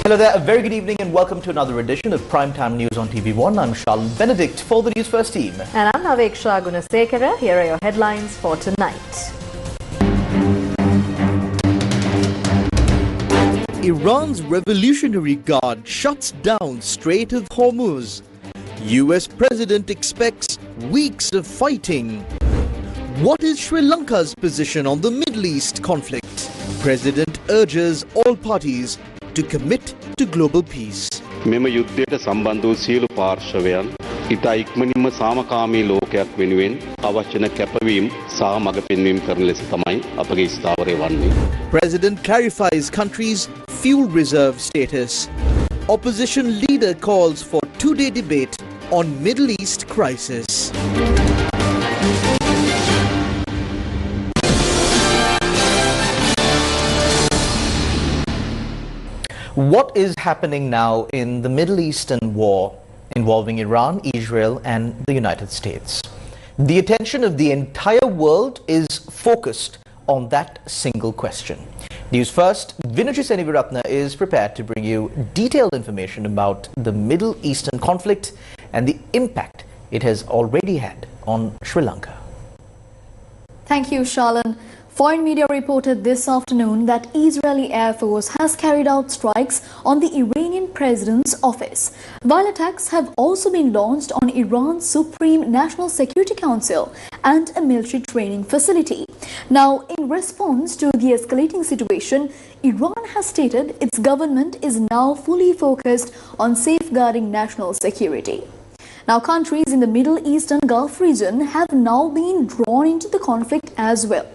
Hello there, a very good evening and welcome to another edition of Primetime News on TV1. I'm Charlene Benedict for the Newsfirst team. And I'm Naveksha Gunasekara. Here are your headlines for tonight. Iran's Revolutionary Guard shuts down Strait of Hormuz. US President expects weeks of fighting. What is Sri Lanka's position on the Middle East conflict? President urges all parties to commit to global peace. මෙම යුද්ධයට සම්බන්ධ වූ සියලු පාර්ශවයන් ඉතා ඉක්මනින්ම සාමකාමී ලෝකයක් වෙනුවෙන් අවශ්‍ය කැපවීම සහ මඟ පෙන්වීම කරන ලෙස තමයි අපගේ ස්ථාවරය වන්නේ. President clarifies country's fuel reserve status. Opposition leader calls for two-day debate on Middle East crisis. What is happening now in the Middle Eastern war involving Iran, Israel and the United States? The attention of the entire world is focused on that single question. Newsfirst, Vinajay Seniviratna is prepared to bring you detailed information about the Middle Eastern conflict and the impact it has already had on Sri Lanka. Thank you, Charlene. Foreign media reported this afternoon that Israeli Air Force has carried out strikes on the Iranian president's office, while attacks have also been launched on Iran's Supreme National Security Council and a military training facility. Now, in response to the escalating situation, Iran has stated its government is now fully focused on safeguarding national security. Now, countries in the Middle East and Gulf region have now been drawn into the conflict as well,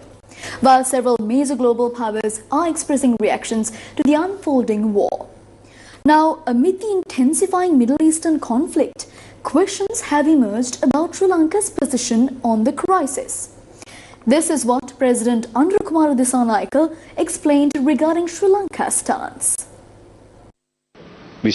while several major global powers are expressing reactions to the unfolding war. Now, amid the intensifying Middle Eastern conflict, questions have emerged about Sri Lanka's position on the crisis. This is what President Andrakumara Dissanayake explained regarding Sri Lanka's stance. Our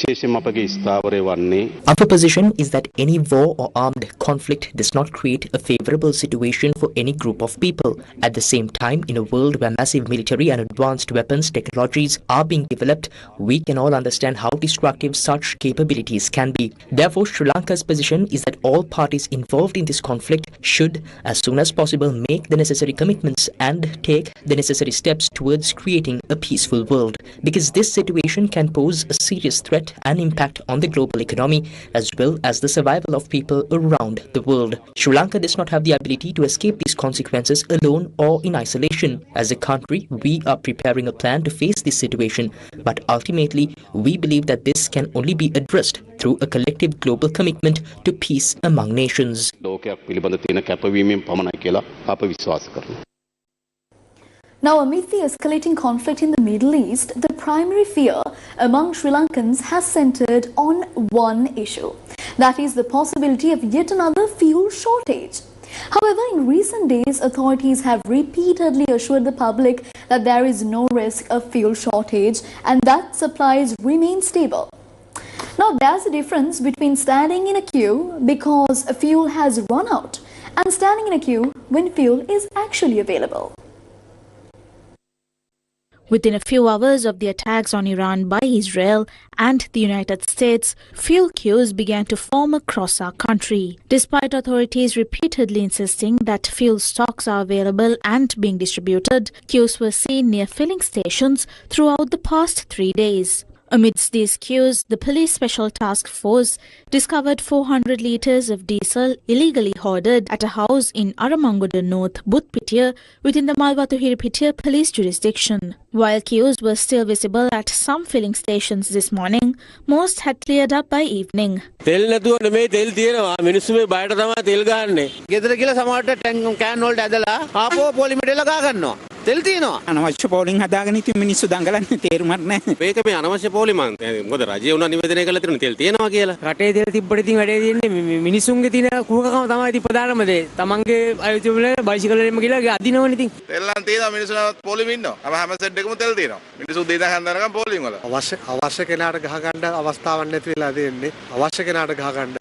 position is that any war or armed conflict does not create a favorable situation for any group of people. At the same time, in a world where massive military and advanced weapons technologies are being developed, we can all understand how destructive such capabilities can be. Therefore, Sri Lanka's position is that all parties involved in this conflict should, as soon as possible, make the necessary commitments and take the necessary steps towards creating a peaceful world. Because this situation can pose a serious threat and impact on the global economy as well as the survival of people around the world. Sri Lanka does not have the ability to escape these consequences alone or in isolation. As a country, we are preparing a plan to face this situation, but ultimately, we believe that this can only be addressed through a collective global commitment to peace among nations. Now, amid the escalating conflict in the Middle East, the primary fear among Sri Lankans has centered on one issue. That is the possibility of yet another fuel shortage. However, in recent days, authorities have repeatedly assured the public that there is no risk of fuel shortage and that supplies remain stable. Now, there's a difference between standing in a queue because fuel has run out and standing in a queue when fuel is actually available. Within a few hours of the attacks on Iran by Israel and the United States, fuel queues began to form across our country. Despite authorities repeatedly insisting that fuel stocks are available and being distributed, queues were seen near filling stations throughout the past 3 days. Amidst these queues, the Police Special Task Force discovered 400 litres of diesel illegally hoarded at a house in Aramangoda North, Budpitiya, within the Malwathu-Hiripitiya police jurisdiction. While queues were still visible at some filling stations this morning, most had cleared up by evening. තෙල් තියෙනවා අනවශ්‍ය පෝලිං හදාගෙන ඉතින් මිනිස්සු දඟලන්නේ තේරුමක් නැහැ මේක මේ අනවශ්‍ය පෝලිමන් මොකද රජය උනා නිවේදනය කළා තියෙනවා තෙල් තියෙනවා කියලා රටේ තෙල් තිබ්බට ඉතින් වැඩේ තියෙන්නේ මිනිසුන්ගේ තියෙන කුහකකම තමයි ඉතින් ප්‍රධානම දේ තමන්ගේ අයුතු වල බයිසිකලෙම ගිහලා අදිනවනේ ඉතින් තෙල්ලන් තියෙනවා මිනිස්සුන්ට පෝලිම ඉන්නවා අප හැම සෙට් එකම තෙල් තියෙනවා මිනිස්සු දෙදා හන්දනකම් පෝලිම වල අවශ්‍ය කෙනාට ගහ ගන්න අවස්ථාවක් නැති වෙලා තියෙන්නේ අවශ්‍ය කෙනාට ගහ ගන්න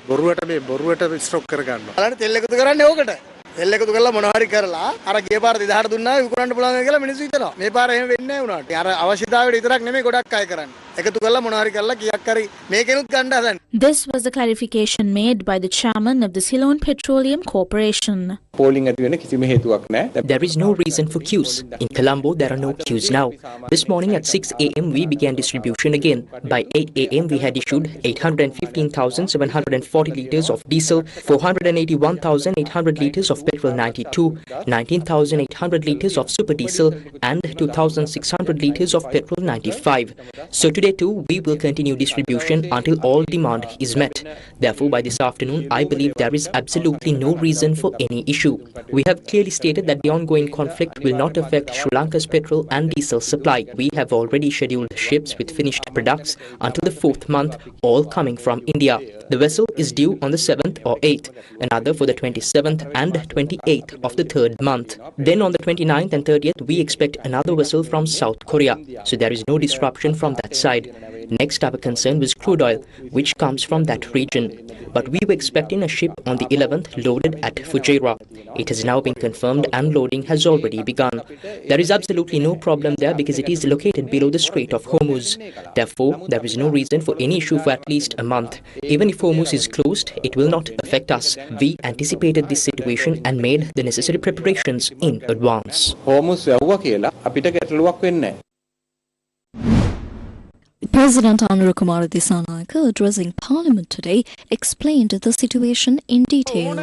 බොරුවට ස්ටොක් කර ගන්නවා බලන්න තෙල් එකතු කරන්නේ ඕකට තෙල් එකතු කරලා මොනවා හරි කරලා අර ගිය පාර 2000ට දුන්නා විකුණන්න පුළුවන් කියලා මිනිස්සු හිතනවා. මේ පාර එහෙම වෙන්නේ නැහැ උනාට. අර අවශ්‍යතාවයට විතරක් නෙමෙයි ගොඩක් අය කරන්නේ. එකතු කරලා මොනවා හරි කරලා කීයක් හරි මේකෙනුත් ගන්න හදන්නේ. This was the clarification made by the chairman of the Ceylon Petroleum Corporation. Polling ඇති වෙන කිසිම හේතුවක් නැහැ. There is no reason for queues. In Colombo, there are no queues now. This morning at 6 a.m. we began distribution again. By 8 a.m. we had issued 815,740 litres of diesel, 481,800 litres of petrol 92, 19,800 litres of super diesel and 2,600 litres of petrol 95. So today too we will continue distribution until all demand is met. Therefore, by this afternoon I believe there is absolutely no reason for any issue. We have clearly stated that the ongoing conflict will not affect Sri Lanka's petrol and diesel supply. We have already scheduled ships with finished products until the 4th month, all coming from India. The vessel is due on the 7th or 8th, another for the 27th and 28th of the 3rd month. Then on the 29th and 30th, we expect another vessel from South Korea. So there is no disruption from that side. Next, our concern was crude oil, which comes from that region. But we were expecting a ship on the 11th loaded at Fujairah. It has now been confirmed and loading has already begun. There is absolutely no problem there because it is located below the Strait of Hormuz. Therefore, there is no reason for any issue for at least a month. Even if Hormuz is closed, it will not affect us. We anticipated this situation and made the necessary preparations in advance. Hormuz යවුවා කියලා අපිට ගැටලුවක් වෙන්නේ නැහැ. President Anurukumara Dissanayake, addressing Parliament today, explained the situation in detail.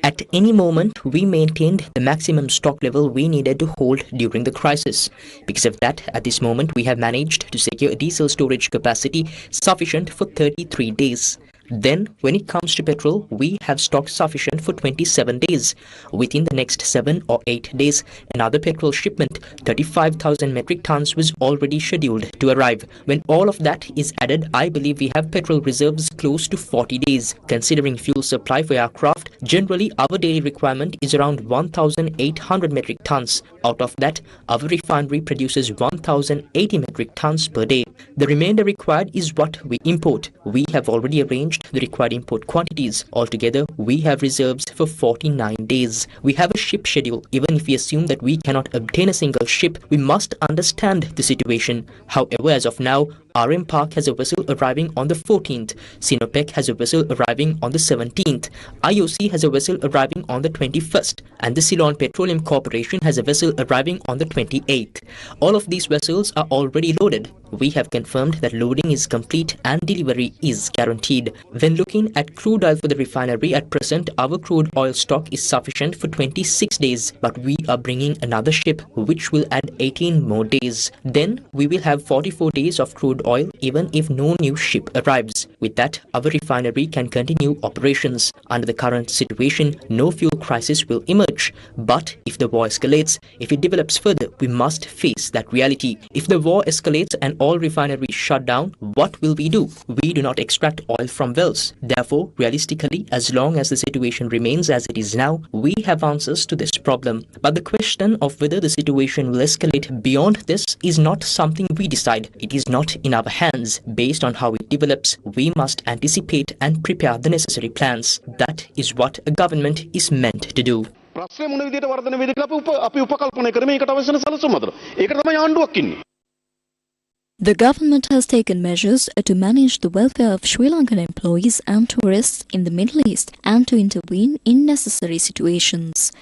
At any moment, we maintained the maximum stock level we needed to hold during the crisis. Because of that, at this moment, we have managed to secure a diesel storage capacity sufficient for 33 days. Then, when it comes to petrol, we have stock sufficient for 27 days. Within the next 7 or 8 days, another petrol shipment, 35,000 metric tons, was already scheduled to arrive. When all of that is added, I believe we have petrol reserves close to 40 days. Considering fuel supply for aircraft, generally our daily requirement is around 1,800 metric tons. Out of that, our refinery produces 1,080 metric tons per day. The remainder required is what we import. We have already arranged the required import quantities. Altogether, we have reserves for 49 days. We have a ship schedule. Even if we assume that we cannot obtain a single ship, we must understand the situation. However, as of now, RM Park has a vessel arriving on the 14th. Sinopec has a vessel arriving on the 17th. IOC has a vessel arriving on the 21st. And the Ceylon Petroleum Corporation has a vessel arriving on the 28th. All of these vessels are already loaded. We have confirmed that loading is complete and delivery is guaranteed. When looking at crude oil for the refinery, at present our crude oil stock is sufficient for 26 days. But we are bringing another ship which will add 18 more days. Then we will have 44 days of crude oil even if no new ship arrives. With that, our refinery can continue operations. Under the current situation, no fuel crisis will emerge. But if the war escalates, if it develops further, we must face that reality. If the war escalates and all refineries shut down, what will we do? We do not extract oil from wells. Therefore, realistically, as long as the situation remains as it is now, we have answers to this problem. But the question of whether the situation will escalate beyond this is not something we decide. It is not in our hands. Based on how it develops, we must anticipate and prepare the necessary plans. That is what a government is meant to do. The government has taken measures to manage the welfare of Sri Lankan employees and tourists in the Middle East and to intervene in necessary situations.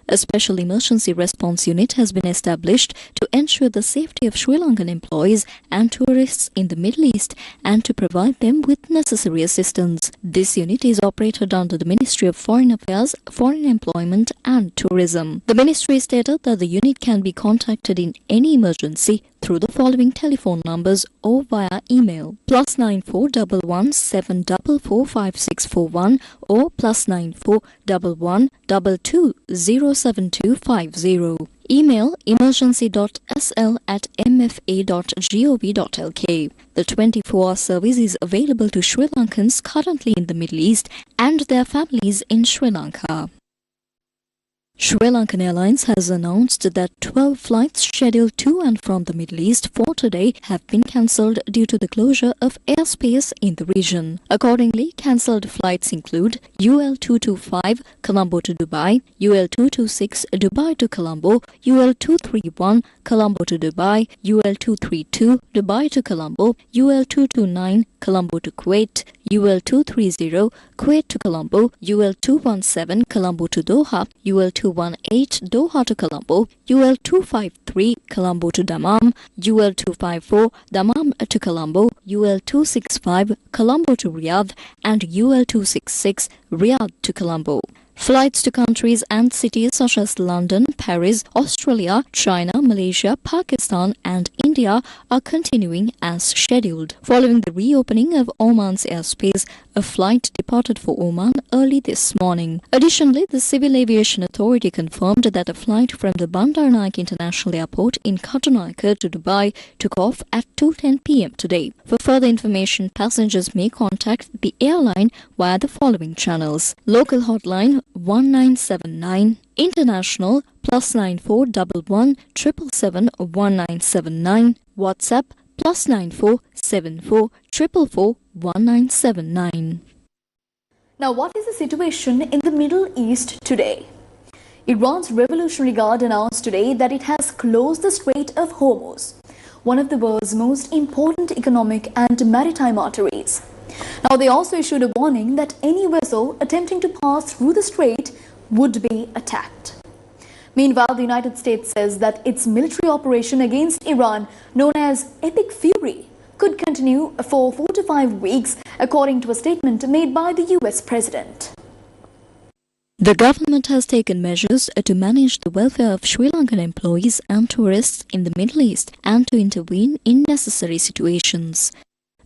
A special emergency response unit has been established to ensure the safety of Sri Lankan employees and tourists in the Middle East and to provide them with necessary assistance. This unit is operated under the Ministry of Foreign Affairs, Foreign Employment and Tourism. The ministry stated that the unit can be contacted in any emergency through the following telephone numbers or via email: +9411744561 or +9411220750. Email emergency.sl@mfa.gov.lk. The 24-hour service is available to Sri Lankans currently in the Middle East and their families in Sri Lanka. Sri Lankan Airlines has announced that 12 flights scheduled to and from the Middle East for today have been cancelled due to the closure of airspace in the region. Accordingly, cancelled flights include UL225 Colombo to Dubai, UL226 Dubai to Colombo, UL231 Colombo to Dubai, UL232 Dubai to Colombo, UL229 Colombo to Kuwait, UL230 Kuwait to Colombo, UL217 Colombo to Doha, UL218 Doha to Colombo, UL253 Colombo to Dammam, UL254 Dammam to Colombo, UL265 Colombo to Riyadh, and UL266 Riyadh to Colombo. Flights to countries and cities such as London, Paris, Australia, China, Malaysia, Pakistan and India are continuing as scheduled. Following the reopening of Oman's airspace, a flight departed for Oman early this morning. Additionally, the Civil Aviation Authority confirmed that a flight from the Bandar Naik International Airport in Katunayake to Dubai took off at 2:10 p.m. today. For further information, passengers may contact the airline via the following channels: local hotline 1979, international +9411 777 1979, WhatsApp +9474 444 1979. Now, what is the situation in the Middle East today? Iran's Revolutionary Guard announced today that it has closed the Strait of Hormuz, one of the world's most important economic and maritime arteries. Now, they also issued a warning that any vessel attempting to pass through the strait would be attacked. Meanwhile, the United States says that its military operation against Iran, known as Epic Fury, could continue for 4 to 5 weeks, according to a statement made by the US President. The government has taken measures to manage the welfare of Sri Lankan employees and tourists in the Middle East and to intervene in necessary situations.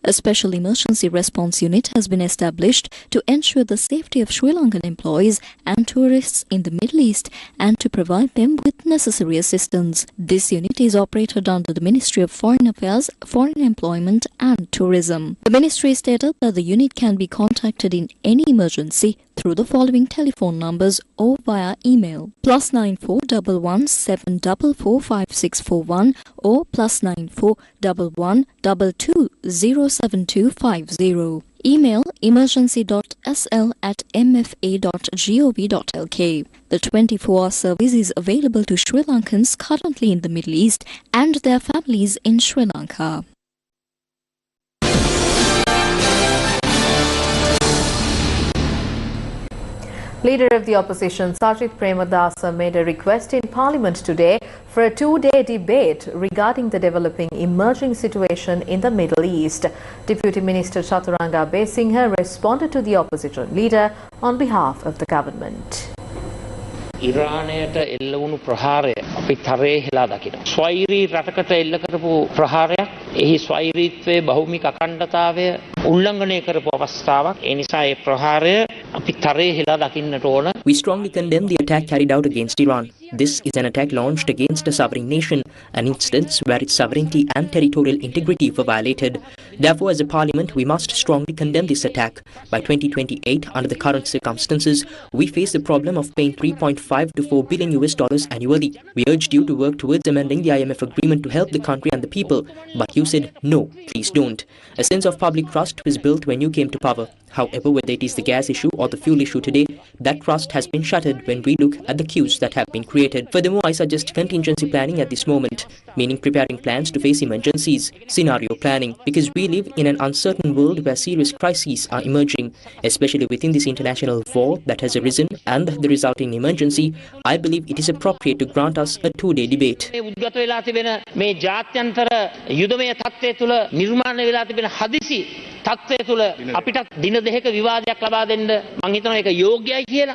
A special emergency response unit has been established to ensure the safety of Sri Lankan employees and tourists in the Middle East and to provide them with necessary assistance. This unit is operated under the Ministry of Foreign Affairs, Foreign Employment and Tourism. The ministry stated that the unit can be contacted in any emergency through the following telephone numbers or via email: +9411 744 5641 or +9411 220 7250. Email emergency.sl@mfa.gov.lk. The 24-hour service is available to Sri Lankans currently in the Middle East and their families in Sri Lanka. Leader of the opposition Sajith Premadasa made a request in Parliament today for a 2-day debate regarding the developing emerging situation in the Middle East. Deputy Minister Chaturanga Besingha responded to the opposition leader on behalf of the government. ඉරානයට එල්ල වුණු ප්‍රහාරය අපි තරයේ හෙලා දකිනවා. ස්වෛරී රටකට එල්ල කරපු ප්‍රහාරයක්, එහි ස්වෛරීත්වයේ භෞමික අඛණ්ඩතාවය උල්ලංඝනය කරපු අවස්ථාවක්. ඒ නිසා ඒ ප්‍රහාරය අපි තරයේ හෙලා දකින්නට ඕන. We strongly condemn the attack carried out against Iran. This is an attack launched against a sovereign nation, an instance where its sovereignty and territorial integrity were violated. Therefore, as a parliament, we must strongly condemn this attack. By 2028, under the current circumstances, we face the problem of paying $3.5 to $4 billion annually. We urged you to work towards amending the IMF agreement to help the country and the people, but you said, no, please don't. A sense of public trust was built when you came to power. However, whether it is the gas issue or the fuel issue today, that trust has been shattered when we look at the queues that have been created. Furthermore, I suggest contingency planning at this moment, meaning preparing plans to face emergencies, scenario planning, because we live in an uncertain world where serious crises are emerging, especially within this international war that has arisen and the resulting emergency. I believe it is appropriate to grant us a 2-day debate. තත්ත්වය තුළ අපිට දින දෙකක විවාදයක් ලබා දෙන්න මම හිතනවා ඒක යෝග්‍යයි කියලා.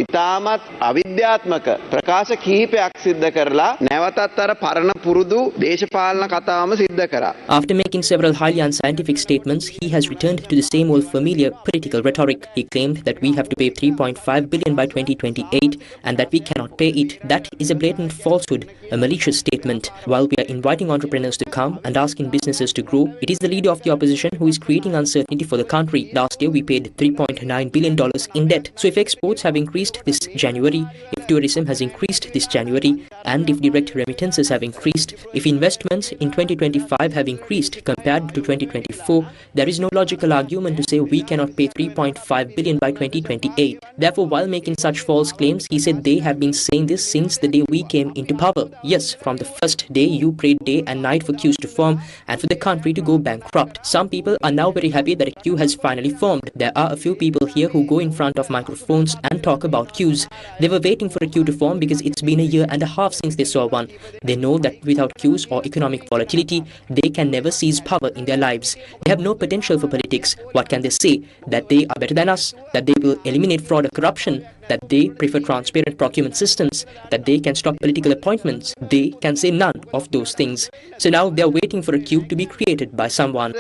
ඉතාමත් අවිද්‍යාත්මක ප්‍රකාශ කිහිපයක් සිද්ධ කරලා නැවතත් අර පරණ පුරුදු දේශපාලන කතාවම සිද්ධ කරා. After making several highly unscientific statements, he has returned to the same old familiar political rhetoric. He claimed that we have to pay $3.5 billion by 2028 and that we cannot pay it. That is a blatant falsehood, a malicious statement. While we are inviting entrepreneurs to come and asking businesses to grow, it is the leader of the opposition who is creating uncertainty for the country. Last year, we paid $3.9 billion in debt. So if exports have increased increased this January, if tourism has increased this January, and if direct remittances have increased, if investments in 2025 have increased compared to 2024, there is no logical argument to say we cannot pay 3.5 billion by 2028. Therefore, while making such false claims, he said they have been saying this since the day we came into power. Yes, from the first day you prayed day and night for queues to form and for the country to go bankrupt. Some people are now very happy that a queue has finally formed. There are a few people here who go in front of microphones and talk about queues. They were waiting for a queue to form because it's been a year and a half since they saw one. They know that without queues or economic volatility, they can never seize power in their lives. They have no potential for politics. What can they say? That they are better than us? That they will eliminate fraud or corruption? That they prefer transparent procurement systems? That they can stop political appointments? They can say none of those things. So now they are waiting for a queue to be created by someone.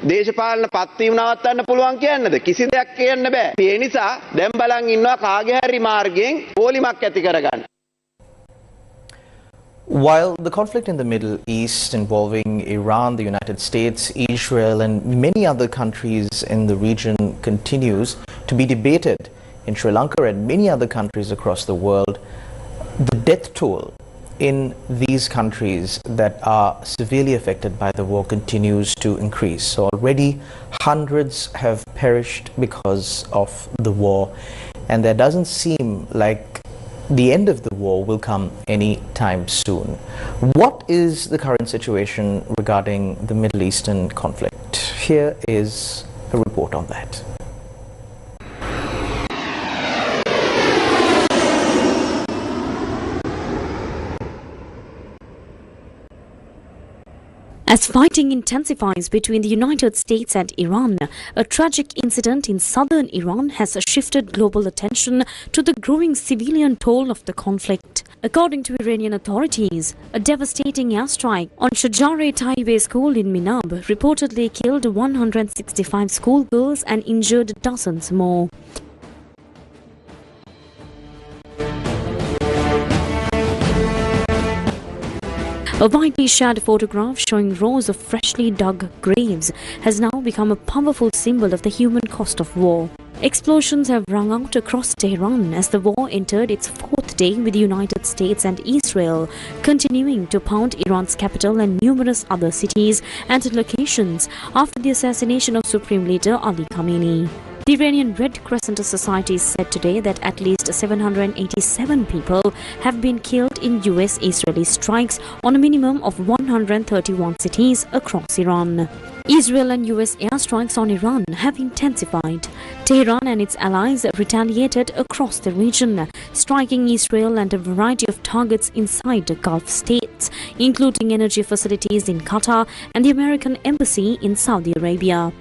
දේශපාලන පත්වීම නවත්තන්න පුළුවන් කියන්නද කිසි දෙයක් කියන්න බෑ. ඒ නිසා දැන් බලන් ඉන්නවා කාගේ හරි මාර්ගයෙන් පොලිමක් ඇති කරගන්න. While the conflict in the Middle East involving Iran, the United States, Israel and many other countries in the region continues to be debated in Sri Lanka and many other countries across the world, the death toll in these countries that are severely affected by the war continues to increase. So already hundreds have perished because of the war, and there doesn't seem like the end of the war will come any time soon. What is the current situation regarding the Middle Eastern conflict? Here is a report on that. As fighting intensifies between the United States and Iran, a tragic incident in southern Iran has shifted global attention to the growing civilian toll of the conflict. According to Iranian authorities, a devastating airstrike on Shajare-e-Tayyibeh school in Minab reportedly killed 165 schoolgirls and injured dozens more. A widely shared photograph showing rows of freshly dug graves has now become a powerful symbol of the human cost of war. Explosions have rung out across Tehran as the war entered its fourth day, with the United States and Israel continuing to pound Iran's capital and numerous other cities and locations after the assassination of Supreme Leader Ali Khamenei. The Iranian Red Crescent Society said today that at least 787 people have been killed in US-Israeli strikes on a minimum of 131 cities across Iran. Israel and US airstrikes on Iran have intensified. Tehran and its allies retaliated across the region, striking Israel and a variety of targets inside the Gulf states, including energy facilities in Qatar and the American embassy in Saudi Arabia.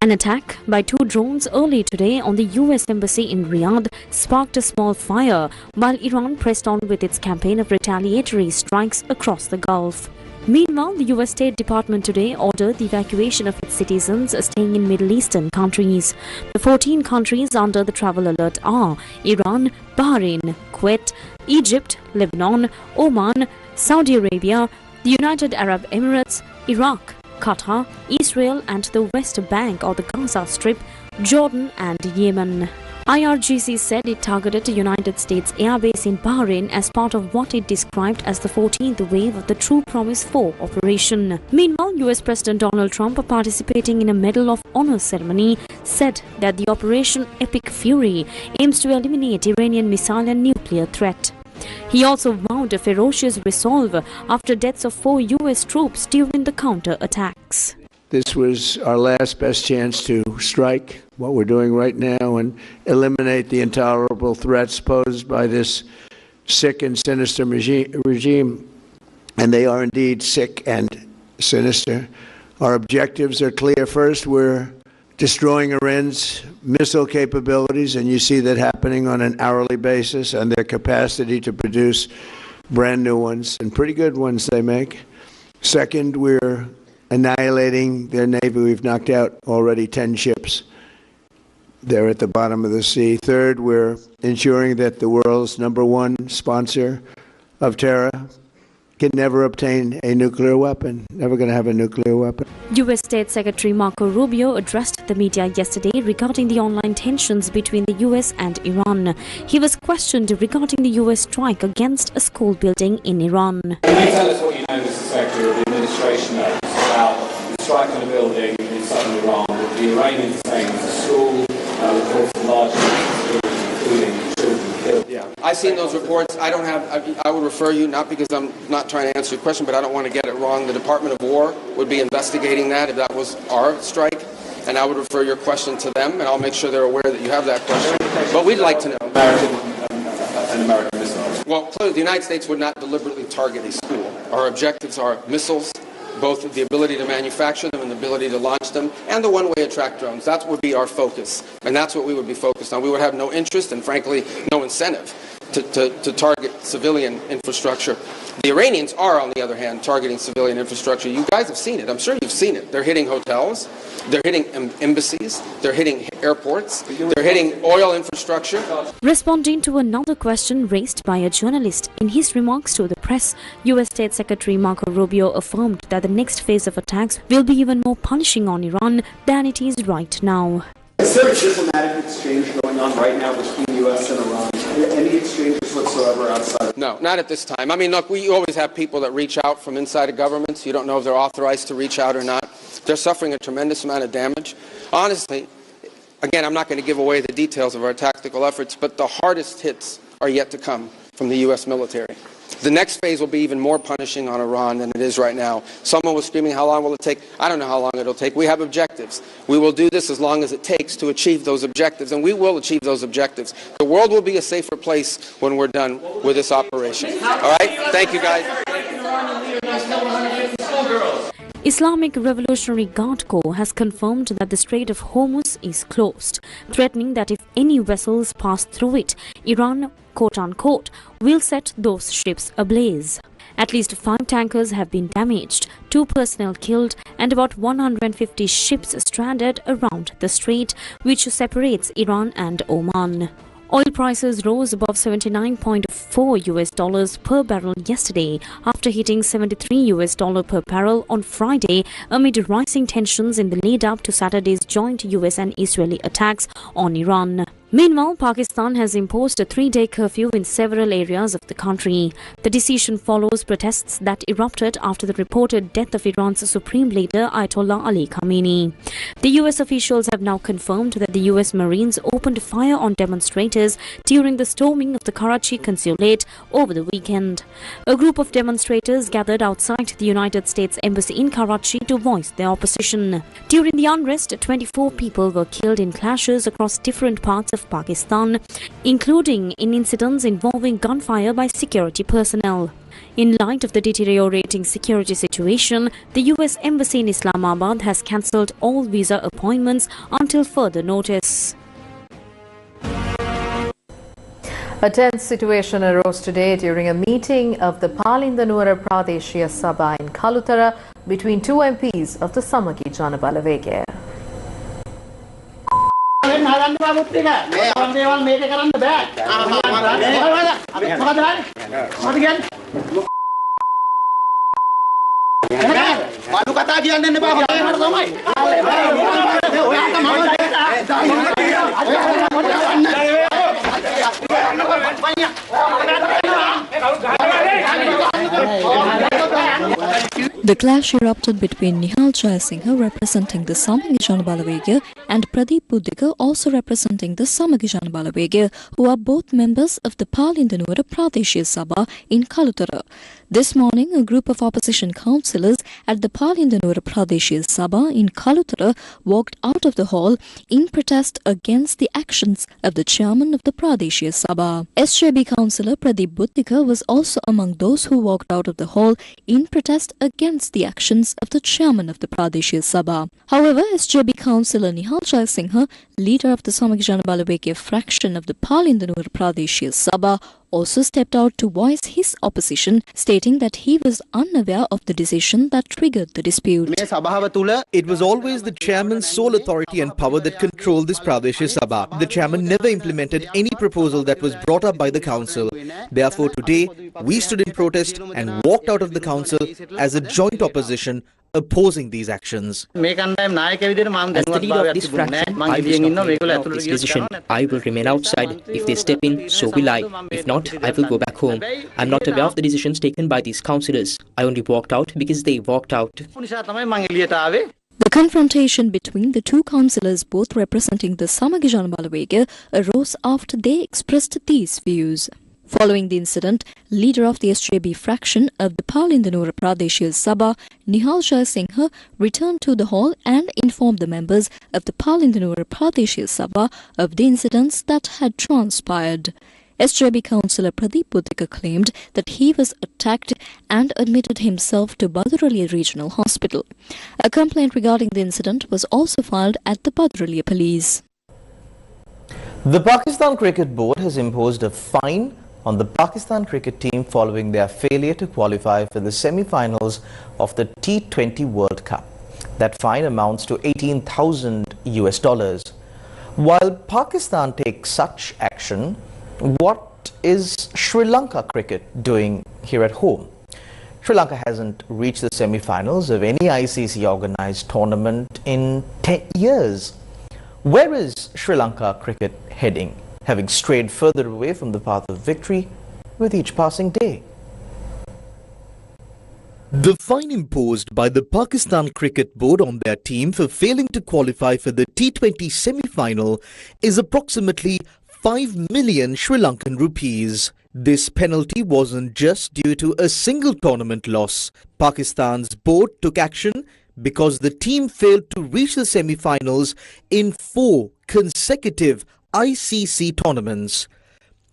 An attack by two drones early today on the US embassy in Riyadh sparked a small fire, while Iran pressed on with its campaign of retaliatory strikes across the Gulf. Meanwhile, the US State Department today ordered the evacuation of its citizens staying in Middle Eastern countries. The 14 countries under the travel alert are Iran, Bahrain, Kuwait, Egypt, Lebanon, Oman, Saudi Arabia, the United Arab Emirates, Iraq, Qatar, Israel and the West Bank or the Gaza Strip, Jordan and Yemen. IRGC said it targeted the United States airbase in Bahrain as part of what it described as the 14th wave of the True Promise 4 operation. Meanwhile, US President Donald Trump, participating in a Medal of Honor ceremony, said that the Operation Epic Fury aims to eliminate Iranian missile and nuclear threat. He also vowed a ferocious resolve after deaths of 4 US troops during the counter-attacks. This was our last best chance to strike what we're doing right now and eliminate the intolerable threats posed by this sick and sinister regime. And they are indeed sick and sinister. Our objectives are clear. First, we're destroying Iran's missile capabilities, and you see that happening on an hourly basis, and their capacity to produce brand new ones, and pretty good ones they make. Second, we're annihilating their navy. We've knocked out already 10 ships. They're at the bottom of the sea. Third, we're ensuring that the world's #1 sponsor of terror can never obtain a nuclear weapon, never going to have a nuclear weapon. U.S. State Secretary Marco Rubio addressed the media yesterday regarding the online tensions between the U.S. and Iran. He was questioned regarding the U.S. strike against a school building in Iran. Can you tell us what you know, Mr. Secretary, of the administration knows about the strike on a building in southern Iran that the Iranians saying it's a school, reports of large including children killed? Yeah, I've seen those reports. I would refer you, not because I'm not trying to answer your question, but I don't want to get it wrong. The Department of War would be investigating that if that was our strike, and I would refer your question to them, and I'll make sure they're aware that you have that question. But we'd like to know. American missiles. Well, clearly the United States would not deliberately target a school. Our objectives are missiles, both the ability to manufacture them and the ability to launch them, and the one-way attract drones. That would be our focus, and that's what we would be focused on. We would have no interest and, frankly, no incentive to target civilian infrastructure. The Iranians are, on the other hand, targeting civilian infrastructure. You guys have seen it. I'm sure you've seen it. They're hitting hotels. They're hitting embassies. They're hitting airports. They're hitting oil infrastructure. Responding to another question raised by a journalist in his remarks to the press, U.S. State Secretary Marco Rubio affirmed that the next phase of attacks will be even more punishing on Iran than it is right now. Is there a diplomatic exchange going on right now between the U.S. and Iran? Any exchanges whatsoever outside? No, not at this time. I mean, look, we always have people that reach out from inside of governments. You don't know if they're authorized to reach out or not. They're suffering a tremendous amount of damage. Honestly, again, I'm not going to give away the details of our tactical efforts, but the hardest hits are yet to come from the U.S. military. The next phase will be even more punishing on Iran than it is right now. Someone was screaming, how long will it take? I don't know how long it'll take. We have objectives. We will do this as long as it takes to achieve those objectives, and we will achieve those objectives. The world will be a safer place when we're done with this operation. All right? Thank you, guys. Islamic Revolutionary Guard Corps has confirmed that the Strait of Hormuz is closed, threatening that if any vessels pass through it, Iran, quote-unquote, will set those ships ablaze. At least 5 tankers have been damaged, 2 personnel killed, and about 150 ships stranded around the strait, which separates Iran and Oman. Oil prices rose above $79.4 per barrel yesterday after hitting $73 per barrel on Friday amid rising tensions in the lead-up to Saturday's joint US and Israeli attacks on Iran. Meanwhile, Pakistan has imposed a 3-day curfew in several areas of the country. The decision follows protests that erupted after the reported death of Iran's supreme leader Ayatollah Ali Khamenei. The US officials have now confirmed that the US Marines opened fire on demonstrators during the storming of the Karachi consulate over the weekend. A group of demonstrators gathered outside the United States Embassy in Karachi to voice their opposition. During the unrest, 24 people were killed in clashes across different parts of Pakistan, including in incidents involving gunfire by security personnel. In light of the deteriorating security situation, the US Embassy in Islamabad has cancelled all visa appointments until further notice. A tense situation arose today during a meeting of the Parliamentary Pradeshia Sabha in Kalutara between 2 MPs of the Samagi Janabalawege. The clash erupted between Nihal Jayasinghe representing the Samagi Janabalawege and Pradeep Buddhika also representing the Samagi Janabalawege, who are both members of the Parliamentary Pradeshia Sabha in Kalutara. This morning, a group of opposition councillors at the Parliamentary Pradeshia Sabha in Kalutara walked out of the hall in protest against the actions of the chairman of the Pradeshia Sabha. SJB councillor Pradeep Buddhika was also among those who walked out of the hall in protest against the actions of the chairman of the Pradeshia Sabha. However, SJB councillor Nihal Nihal Jayasinghe, leader of the Samagijana Balaweke fraction of the Parliamentary Pradeshia Sabha, also stepped out to voice his opposition, stating that he was unaware of the decision that triggered the dispute. It was always the chairman's sole authority and power that controlled this Pradeshia Sabha. The chairman never implemented any proposal that was brought up by the council. Therefore, today, we stood in protest and walked out of the council as a joint opposition opposing these actions. As the leader of this fraction, I was not aware of this decision. I will remain outside. If they step in, so will I. If not, I will go back home. I'm not aware of the decisions taken by these councillors. I only walked out because they walked out. The confrontation between the two councillors, both representing the Samagijana Balaweke, arose after they expressed these views. Following the incident, leader of the SJB fraction of the Parliamentary Pradeshia Sabha, Nihal Jayasinghe, returned to the hall and informed the members of the Parliamentary Pradeshia Sabha of the incidents that had transpired. SJB councillor Pradeep Buddhika claimed that he was attacked and admitted himself to Badarali Regional Hospital. A complaint regarding the incident was also filed at the Badarali Police. The Pakistan Cricket Board has imposed a fine on the Pakistan cricket team following their failure to qualify for the semi-finals of the T20 World Cup. That fine amounts to $18,000 US. While Pakistan takes such action, what is Sri Lanka cricket doing here at home? Sri Lanka hasn't reached the semi-finals of any ICC organized tournament in 10 years. Where is Sri Lanka cricket heading, having strayed further away from the path of victory with each passing day? The fine imposed by the Pakistan Cricket Board on their team for failing to qualify for the T20 semi-final is approximately 5 million Sri Lankan rupees. This penalty wasn't just due to a single tournament loss. Pakistan's board took action because the team failed to reach the semi-finals in 4 consecutive ICC tournaments.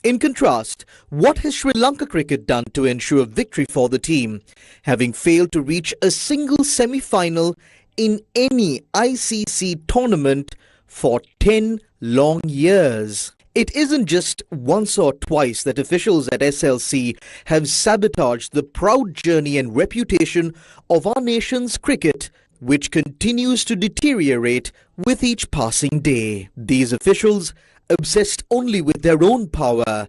In contrast, what has Sri Lanka cricket done to ensure victory for the team, having failed to reach a single semi-final in any ICC tournament for 10 long years? It isn't just once or twice that officials at SLC have sabotaged the proud journey and reputation of our nation's cricket, which continues to deteriorate with each passing day. These officials, obsessed only with their own power,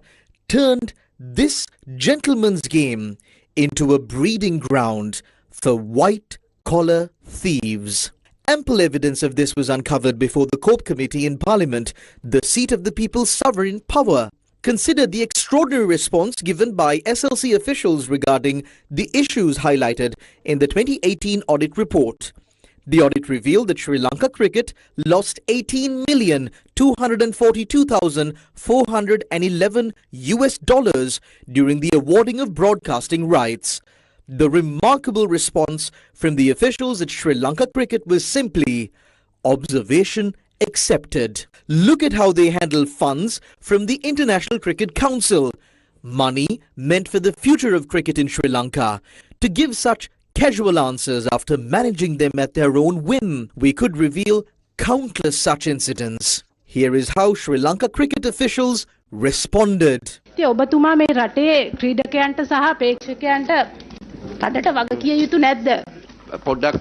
turned this gentleman's game into a breeding ground for white-collar thieves. Ample evidence of this was uncovered before the Corp Committee in Parliament, the seat of the people's sovereign power. Consider the extraordinary response given by SLC officials regarding the issues highlighted in the 2018 audit report. The audit revealed that Sri Lanka cricket lost $18,242,411 US during the awarding of broadcasting rights. The remarkable response from the officials at Sri Lanka cricket was simply observation accepted. Look at how they handle funds from the International Cricket Council, money meant for the future of cricket in Sri Lanka. To give such casual answers after managing them at their own whim, we could reveal countless such incidents. Here is how Sri Lanka cricket officials responded. ඔබතුමා මේ රටේ ක්‍රීඩකයන්ට සහ ප්‍රේක්ෂකයන්ට රටට වග කිය යුතු නැද්ද? පොඩ්ඩක්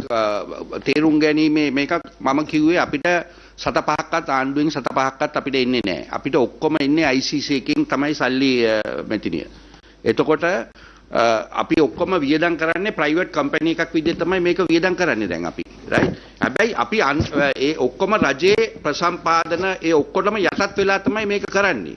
තේරුම් ගැනීමේ මේකක් මම කිව්වේ අපිට සත පහක්වත් ආණ්ඩුවෙන් සත පහක්වත් අපිට ඉන්නේ නැහැ. අපිට ඔක්කොම ඉන්නේ ICC එකෙන් තමයි සල්ලි මෙතිනිය. එතකොට අපි ඔක්කොම වියදම් කරන්නේ ප්‍රයිවට් කම්පැනි එකක් විදිහට තමයි මේක වියදම් කරන්නේ දැන් අපි. රයිට්? හැබැයි අපි ඒ ඔක්කොම රජයේ ප්‍රසම්පාදන ඒ ඔක්කොටම යටත් වෙලා තමයි මේක කරන්නේ.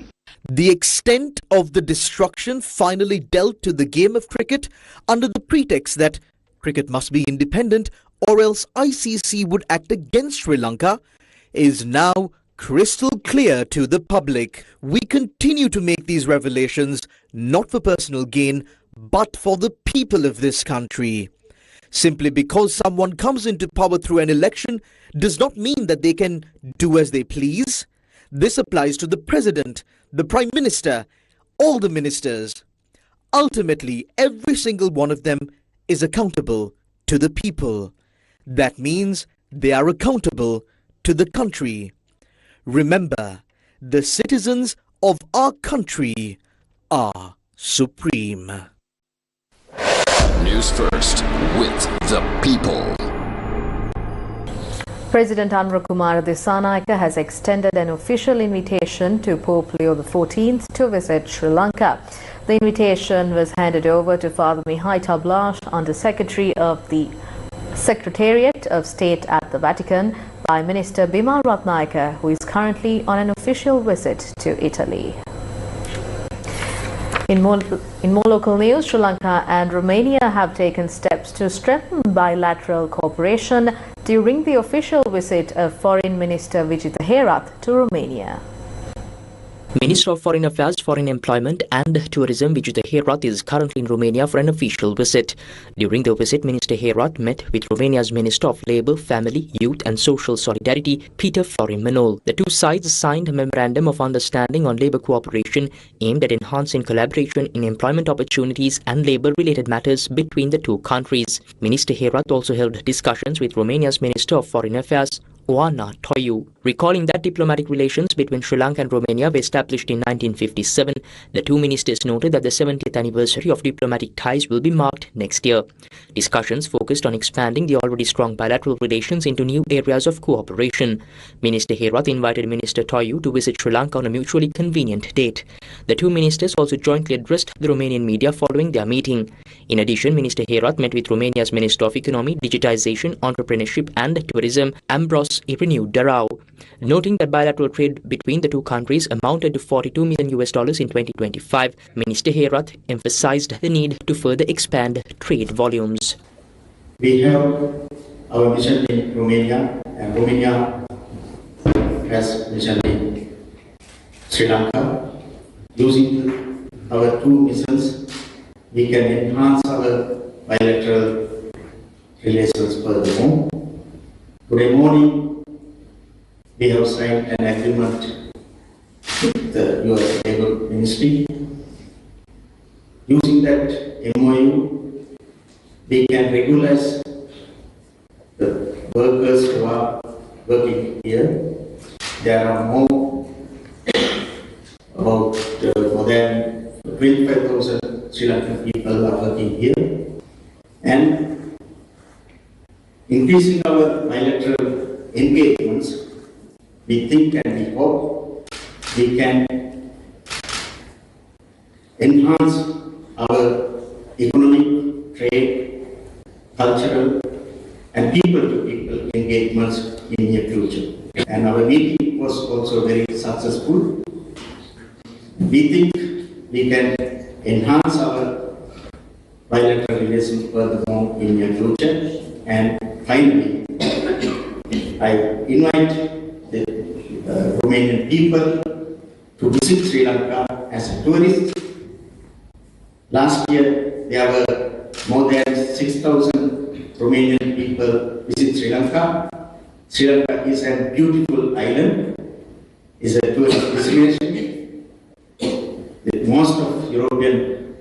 The extent of the destruction finally dealt to the game of cricket under the pretext that cricket must be independent or else ICC would act against Sri Lanka is now crystal clear to the public. We continue to make these revelations not for personal gain but for the people of this country. Simply because someone comes into power through an election does not mean that they can do as they please. This applies to the President, the Prime Minister, all the ministers. Ultimately, every single one of them is accountable to the people. That means they are accountable to the country. Remember, the citizens of our country are supreme. News First with the people. President Anura Kumara Dissanayake has extended an official invitation to Pope Leo XIV to visit Sri Lanka. The invitation was handed over to Father Mihai Tablash, Under Secretary of the Secretariat of State at the Vatican, by Minister Bimal Ratnayake, who is currently on an official visit to Italy. In more local news, Sri Lanka and Romania have taken steps to strengthen bilateral cooperation during the official visit of Foreign Minister Vijitha Herath to Romania. Minister of Foreign Affairs, Foreign Employment and Tourism Vijitha Herath is currently in Romania for an official visit. During the visit, Minister Herath met with Romania's Minister of Labour, Family, Youth and Social Solidarity, Peter Florin Manol. The two sides signed a memorandum of understanding on labour cooperation aimed at enhancing collaboration in employment opportunities and labour-related matters between the two countries. Minister Herath also held discussions with Romania's Minister of Foreign Affairs, Oana Toiu. Recalling that diplomatic relations between Sri Lanka and Romania were established in 1957, the two ministers noted that the 70th anniversary of diplomatic ties will be marked next year. Discussions focused on expanding the already strong bilateral relations into new areas of cooperation. Minister Herath invited Minister Toiu to visit Sri Lanka on a mutually convenient date. The two ministers also jointly addressed the Romanian media following their meeting. In addition, Minister Herath met with Romania's Minister of Economy, Digitization, Entrepreneurship and Tourism, Ambros Iriniu Darau. Noting that bilateral trade between the two countries amounted to $42 million in 2025, Minister Herath emphasized the need to further expand trade volumes. We have our mission in Romania, and Romania has mission in Sri Lanka. Using our two missions, we can enhance our bilateral relations furthermore. Today morning, we have signed an agreement with the US Labour Ministry. Using that MOU, we can regularize the workers who are working here. There are more than 25,000 Sri Lankan people are working here. And increasing our bilateral engagements, we think and we hope we can enhance our economic, trade, cultural and people-to-people engagements in the near future. And our meeting was also very successful. We think we can enhance our bilateral relations furthermore in the near future. And finally, I invite the Romanian people to visit Sri Lanka as a tourist. Last year, there were more than 6,000 Romanian people visit Sri Lanka. Sri Lanka is a beautiful island, is a tourist destination. Most of European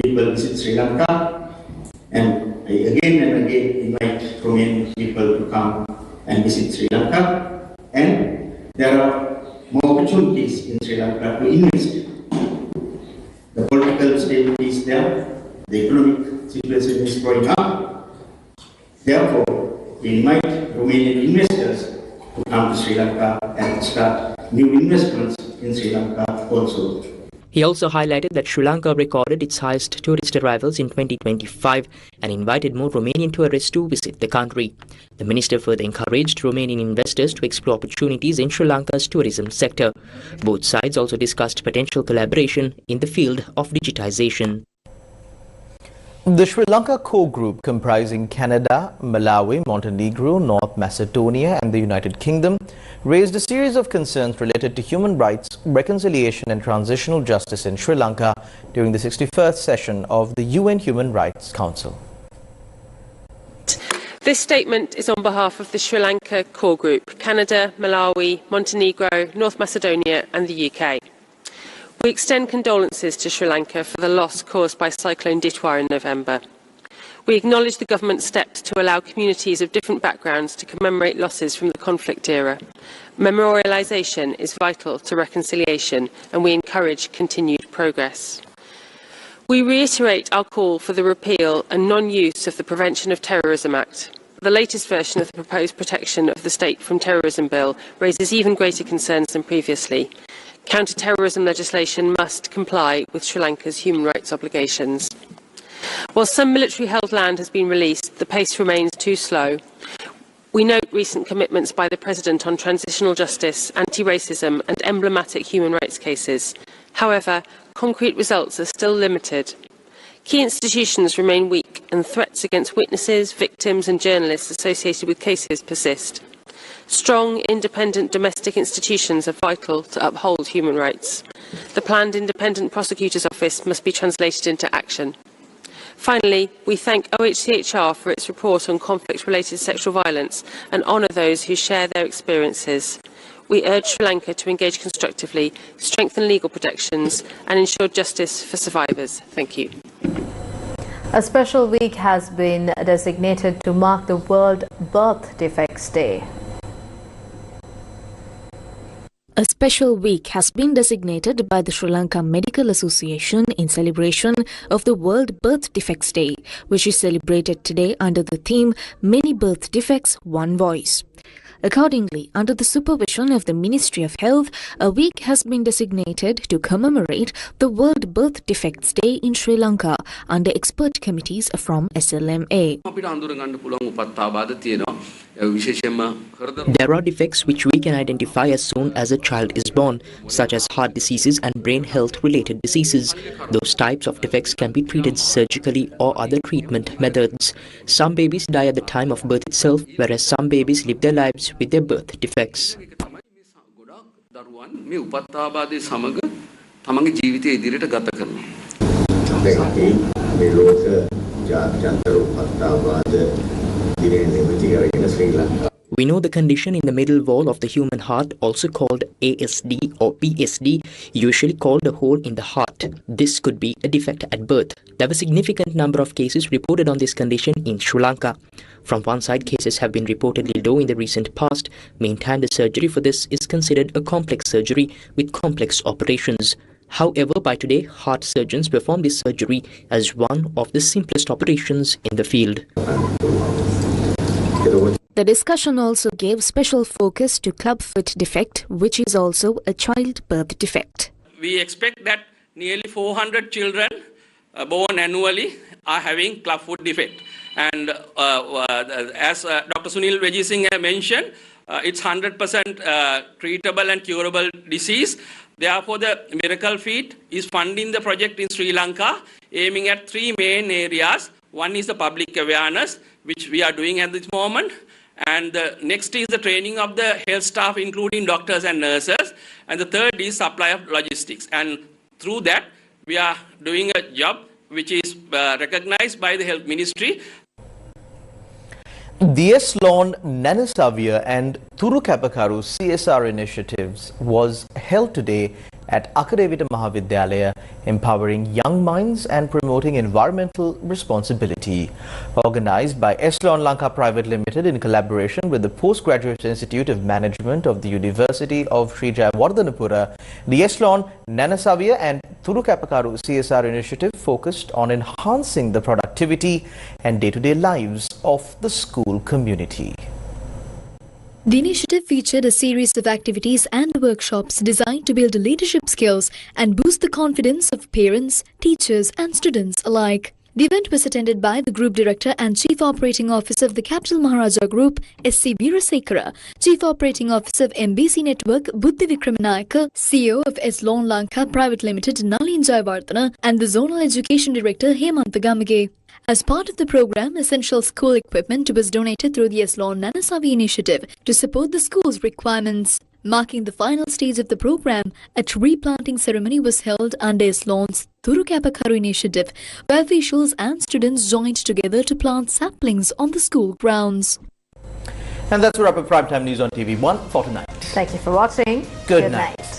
people visit Sri Lanka, and I again and again invite Romanian people to come and visit Sri Lanka. And there are more opportunities in Sri Lanka to invest. The political stability is there, the economic situation is growing up. Therefore, we invite Romanian investors to come to Sri Lanka and start new investments in Sri Lanka also. He also highlighted that Sri Lanka recorded its highest tourist arrivals in 2025 and invited more Romanian tourists to visit the country. The minister further encouraged Romanian investors to explore opportunities in Sri Lanka's tourism sector. Both sides also discussed potential collaboration in the field of digitization. The Sri Lanka core group, comprising Canada, Malawi, Montenegro, North Macedonia and the United Kingdom, raised a series of concerns related to human rights, reconciliation and transitional justice in Sri Lanka during the 61st session of the UN Human Rights Council. This statement is on behalf of the Sri Lanka core group, Canada, Malawi, Montenegro, North Macedonia and the UK. We extend condolences to Sri Lanka for the loss caused by Cyclone Ditwar in November. We acknowledge the government's steps to allow communities of different backgrounds to commemorate losses from the conflict era. Memorialisation is vital to reconciliation, and we encourage continued progress. We reiterate our call for the repeal and non-use of the Prevention of Terrorism Act. The latest version of the proposed Protection of the State from Terrorism Bill raises even greater concerns than previously. Counter-terrorism legislation must comply with Sri Lanka's human rights obligations. While some military-held land has been released, the pace remains too slow. We note recent commitments by the President on transitional justice, anti-racism and emblematic human rights cases. However, concrete results are still limited. Key institutions remain weak and threats against witnesses, victims and journalists associated with cases persist. Strong, independent domestic institutions are vital to uphold human rights. The planned Independent Prosecutor's Office must be translated into action. Finally, we thank OHCHR for its report on conflict-related sexual violence and honour those who share their experiences. We urge Sri Lanka to engage constructively, strengthen legal protections and ensure justice for survivors. Thank you. A special week has been designated to mark the World Birth Defects Day. A special week has been designated by the Sri Lanka Medical Association in celebration of the World Birth Defects Day, which is celebrated today under the theme Many Birth Defects, One Voice. Accordingly, under the supervision of the Ministry of Health, a week has been designated to commemorate the World Birth Defects Day in Sri Lanka under expert committees from SLMA. There are defects which we can identify as soon as a child is born, such as heart diseases and brain health-related diseases. Those types of defects can be treated surgically or other treatment methods. Some babies die at the time of birth itself, whereas some babies live their lives with their birth defects. We know the condition in the middle wall of the human heart, also called ASD or PSD, usually called a hole in the heart. This could be a defect at birth. There were a significant number of cases reported on this condition in Sri Lanka. From one side, cases have been reportedly low in the recent past. Meantime, the surgery for this is considered a complex surgery with complex operations. However, by today, heart surgeons perform this surgery as one of the simplest operations in the field. The discussion also gave special focus to clubfoot defect, which is also a childbirth defect. We expect that nearly 400 children born annually are having clubfoot defect. And as Dr. Sunil Vijay mentioned, it's 100% treatable and curable disease. Therefore, the Miracle Feet is funding the project in Sri Lanka, aiming at three main areas. One is the public awareness, which we are doing at this moment. And the next is the training of the health staff, including doctors and nurses. And the third is supply of logistics. And through that, we are doing a job which is recognized by the Health Ministry. The Eslon, Nanasavia and Turukapakaru CSR initiatives was held today at Akadevita Mahavidyalaya, empowering young minds and promoting environmental responsibility. Organized by Eslon Lanka Private Limited in collaboration with the Postgraduate Institute of Management of the University of Sri Jayawardhanapura, the Eslon, Nanasavia and Turukapakaru CSR initiative focused on enhancing the productivity and day-to-day lives of the school community. The initiative featured a series of activities and workshops designed to build leadership skills and boost the confidence of parents, teachers and students alike. The event was attended by the Group Director and Chief Operating Officer of the Capital Maharaja Group, S.C. Veerasekara, Chief Operating Officer of MBC Network, Buddhi Vikramanayaka, CEO of Eslon Lanka Private Limited, Nalin Jayawardhana, and the Zonal Education Director, Hemantha Gamage. As part of the program, essential school equipment was donated through the Eslon Nanasavi initiative to support the school's requirements. Marking the final stage of the program, a tree planting ceremony was held under Eslon's Turukapakaru initiative, where officials and students joined together to plant saplings on the school grounds. And that's a wrap of Primetime News on TV1 for tonight. Thank you for watching. Good night.